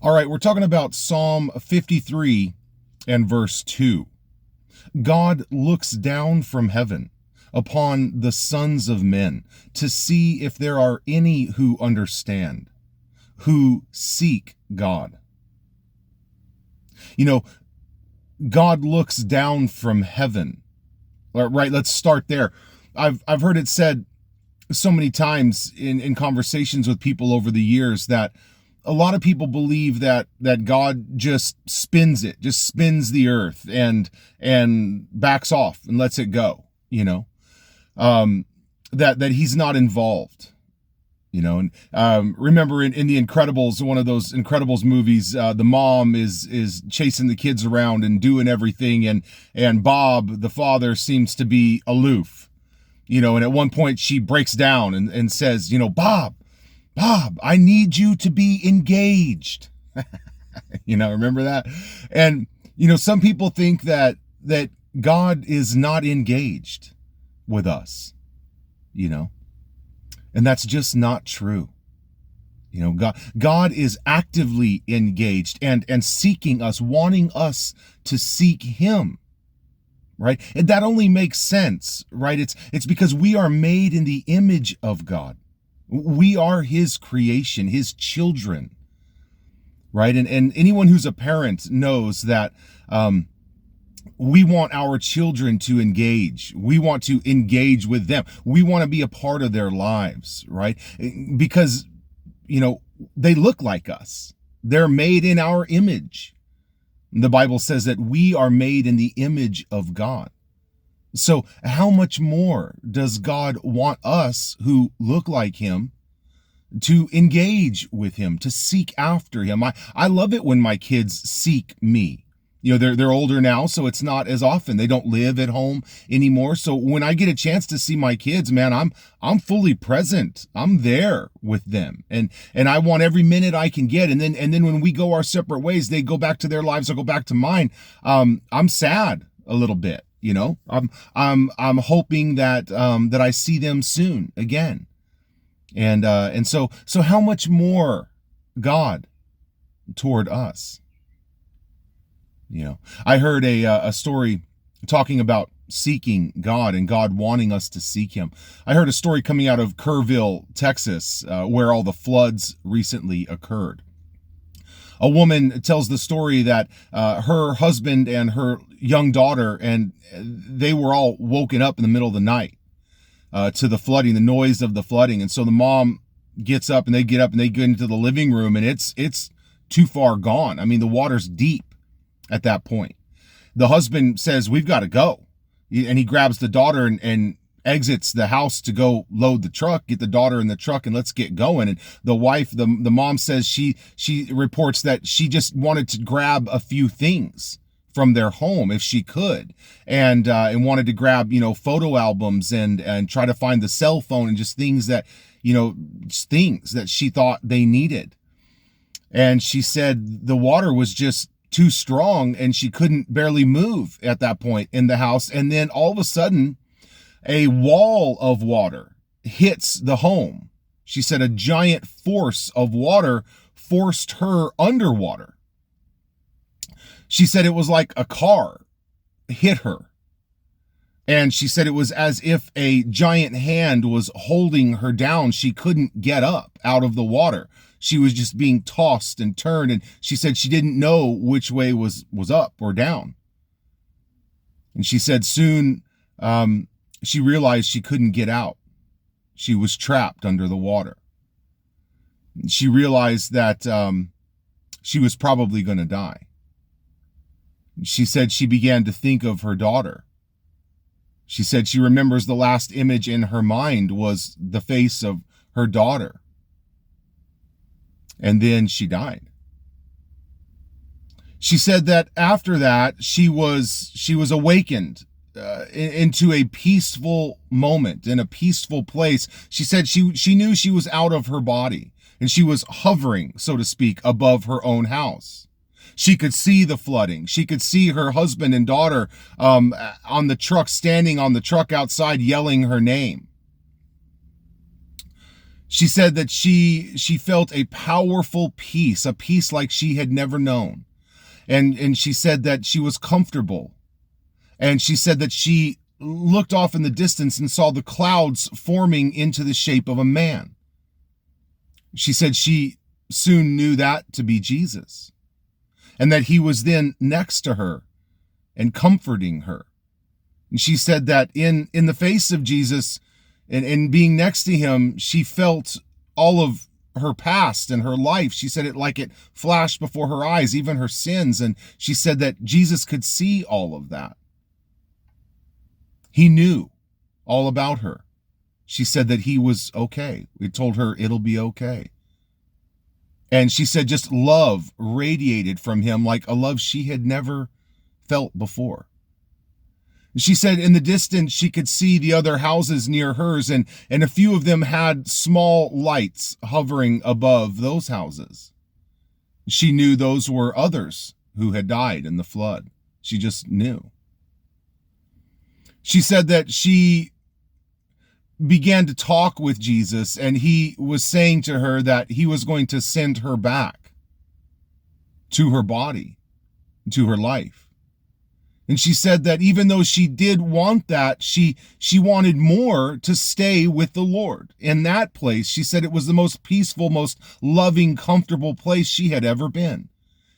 All right, we're talking about Psalm 53 and verse 2. God looks down from heaven upon the sons of men to see if there are any who understand, who seek God. You know, God looks down from heaven. All right, let's start there. I've heard it said so many times in conversations with people over the years that a lot of people believe that God just spins the earth and backs off and lets it go, that he's not involved, and remember in the Incredibles, one of those Incredibles movies, the mom is chasing the kids around and doing everything, and Bob, the father, seems to be aloof, and at one point she breaks down and says, Bob, I need you to be engaged. Remember that? And, some people think that God is not engaged with us, and that's just not true. God is actively engaged and seeking us, wanting us to seek him. Right? And that only makes sense, right? It's because we are made in the image of God. We are his creation, his children, right? And anyone who's a parent knows that we want our children to engage. We want to engage with them. We want to be a part of their lives, right? Because, they look like us. They're made in our image. The Bible says that we are made in the image of God. So how much more does God want us who look like him to engage with him, to seek after him? I love it when my kids seek me. They're older now, so it's not as often. They don't live at home anymore. So when I get a chance to see my kids, man, I'm fully present. I'm there with them. And I want every minute I can get. And then when we go our separate ways, they go back to their lives, I'll go back to mine. I'm sad a little bit. I'm hoping that I see them soon again. And so how much more God toward us? I heard a story talking about seeking God and God wanting us to seek him. I heard a story coming out of Kerrville, Texas, where all the floods recently occurred. A woman tells the story that her husband and her young daughter, and they were all woken up in the middle of the night to the flooding, the noise of the flooding. And so the mom gets up and they get into the living room, and it's too far gone. I mean, the water's deep at that point. The husband says, "We've got to go." And he grabs the daughter and exits the house to go load the truck, get the daughter in the truck, and let's get going. And the wife, the mom, says she reports that she just wanted to grab a few things from their home if she could, and wanted to grab photo albums and try to find the cell phone and just things that things that she thought they needed. And she said the water was just too strong and she couldn't barely move at that point in the house. And then all of a sudden, a wall of water hits the home. She said a giant force of water forced her underwater. She said it was like a car hit her. And she said it was as if a giant hand was holding her down. She couldn't get up out of the water. She was just being tossed and turned. And she said she didn't know which way was up or down. And she said soon she realized she couldn't get out. She was trapped under the water. She realized that she was probably going to die. She said she began to think of her daughter. She said she remembers the last image in her mind was the face of her daughter. And then she died. She said that after that, she was awakened into a peaceful moment, in a peaceful place. She said she knew she was out of her body and she was hovering, so to speak, above her own house. She could see the flooding. She could see her husband and daughter on the truck, standing on the truck outside, yelling her name. She said that she felt a powerful peace, a peace like she had never known. And she said that she was comfortable. And she said that she looked off in the distance and saw the clouds forming into the shape of a man. She said she soon knew that to be Jesus, and that he was then next to her and comforting her. And she said that in the face of Jesus and being next to him, she felt all of her past and her life. She said it like it flashed before her eyes, even her sins. And she said that Jesus could see all of that. He knew all about her. She said that he was okay. It told her it'll be okay. And she said just love radiated from him, like a love she had never felt before. She said in the distance she could see the other houses near hers, and a few of them had small lights hovering above those houses. She knew those were others who had died in the flood. She just knew. She said that she began to talk with Jesus, and he was saying to her that he was going to send her back to her body, to her life. And she said that even though she did want that, she wanted more to stay with the Lord. In that place, she said it was the most peaceful, most loving, comfortable place she had ever been,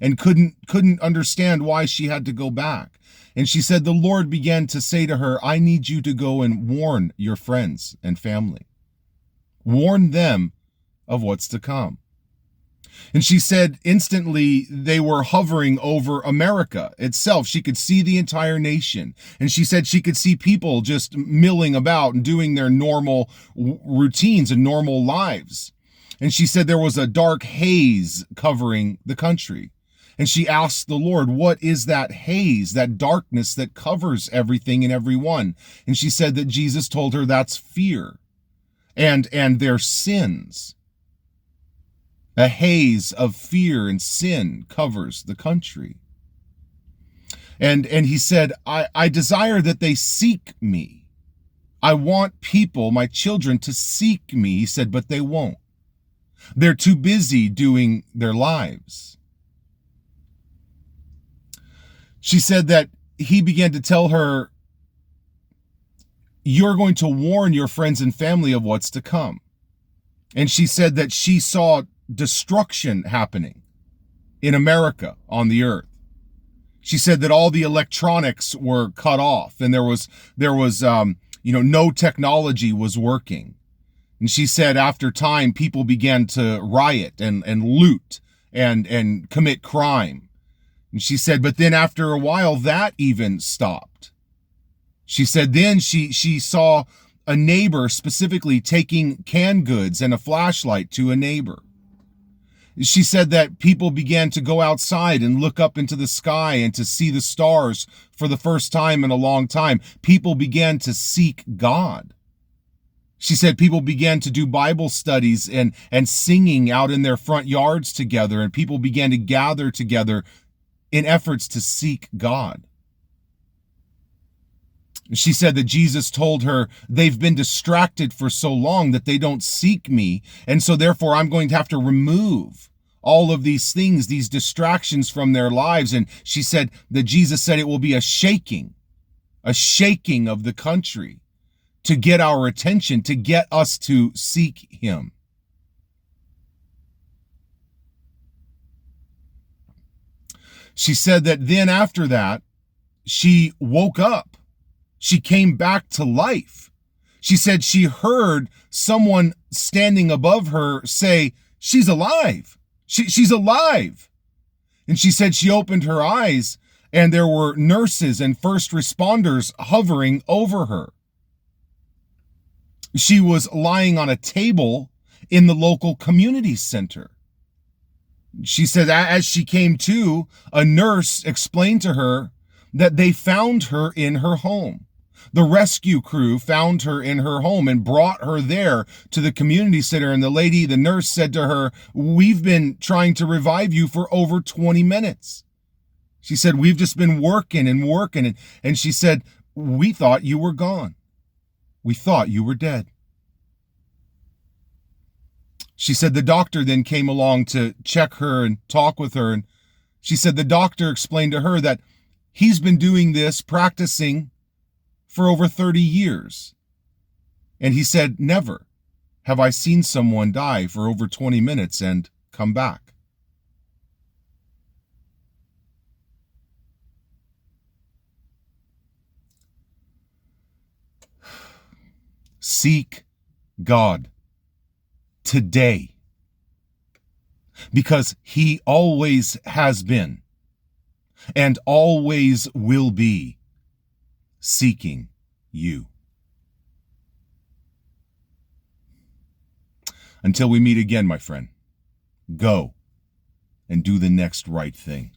and couldn't understand why she had to go back. And she said the Lord began to say to her, I need you to go and warn your friends and family. Warn them of what's to come. And she said instantly they were hovering over America itself. She could see the entire nation. And she said she could see people just milling about and doing their normal routines and normal lives. And she said there was a dark haze covering the country. And she asked the Lord, what is that haze, that darkness that covers everything and everyone? And she said that Jesus told her that's fear and their sins. A haze of fear and sin covers the country. And he said, I desire that they seek me. I want people, my children, to seek me. He said, but they won't. They're too busy doing their lives. She said that he began to tell her, you're going to warn your friends and family of what's to come. And she said that she saw destruction happening in America on the earth. She said that all the electronics were cut off, and there was no technology was working. And she said after time, people began to riot and loot and commit crime. And she said, but then after a while, that even stopped. She said then she saw a neighbor specifically taking canned goods and a flashlight to a neighbor. She said that people began to go outside and look up into the sky and to see the stars for the first time in a long time. People began to seek God. She said people began to do Bible studies and singing out in their front yards together, and people began to gather together in efforts to seek God. She said that Jesus told her they've been distracted for so long that they don't seek me. And so therefore I'm going to have to remove all of these things, these distractions from their lives. And she said that Jesus said it will be a shaking of the country to get our attention, to get us to seek him. She said that then after that, she woke up. She came back to life. She said she heard someone standing above her say, she's alive. She's alive. And she said she opened her eyes and there were nurses and first responders hovering over her. She was lying on a table in the local community center. She said as she came to, a nurse explained to her that they found her in her home. The rescue crew found her in her home and brought her there to the community center. And the nurse said to her, we've been trying to revive you for over 20 minutes. She said, we've just been working. And she said, we thought you were gone. We thought you were dead. She said the doctor then came along to check her and talk with her. And she said the doctor explained to her that he's been doing this, practicing for over 30 years. And he said, never have I seen someone die for over 20 minutes and come back. Seek God today, because he always has been and always will be seeking you. Until we meet again, my friend, go and do the next right thing.